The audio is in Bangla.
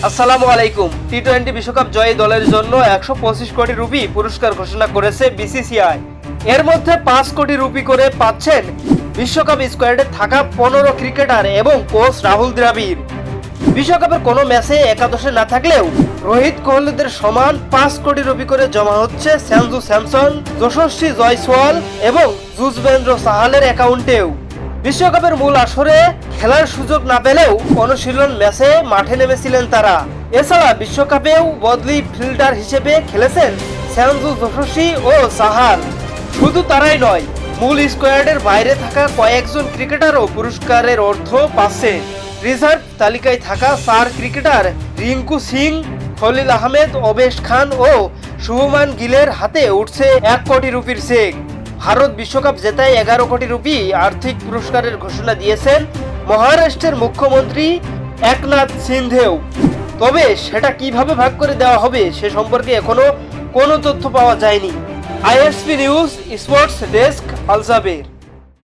আসসালামু আলাইকুম। টি-20 বিশ্বকাপ জয়ী দলের জন্য 125 কোটি রুপি পুরস্কার ঘোষণা করেছে বিসিসিআই। এর মধ্যে 5 কোটি রুপি করে পাচ্ছেন বিশ্বকাপ স্কোয়াডে থাকা 15 ক্রিকেটার এবং কোচ রাহুল দ্রাবিড়। বিশ্বকাপের কোনো ম্যাচে একাদশে না থাকলেও রোহিত কোহলিদের সমান 5 কোটি রুপি করে জমা হচ্ছে সঞ্জু স্যামসন, যশস্বী জয়সওয়াল এবং যুজবেন্দ্র চাহালের অ্যাকাউন্টেও। বিশ্বকাপের মূল আসরে খেলার সুযোগ না পেলেও অনুশীলন ম্যাচে মাঠে নেমেছিলেন তারা। এছাড়া বিশ্বকাপেও বদলি ফিল্ডার হিসেবে খেলেছেন সঞ্জু, যশস্বী ও চাহাল। শুধু তারাই নয়, মূল স্কোয়াডের বাইরে থাকা কয়েকজন ক্রিকেটারও পুরস্কারের অর্থ পাচ্ছে। রিজার্ভ তালিকায় থাকা 4 ক্রিকেটার রিঙ্কু সিং, খলিল আহমেদ, অবেশ খান ও শুভমান গিলের হাতে উঠছে 1 কোটি রুপির চেক। ভারত বিশ্বকাপ জেতায় 11 কোটি রুপি আর্থিক পুরস্কারের ঘোষণা দিয়েছেন মহারাষ্ট্রের মুখ্যমন্ত্রী একনাথ সিন্ধেও। তবে সেটা কিভাবে ভাগ করে দেওয়া হবে সে সম্পর্কে এখনো কোনো তথ্য পাওয়া যায়নি। আইএসপি নিউজ স্পোর্টস ডেস্ক, আল জাবের।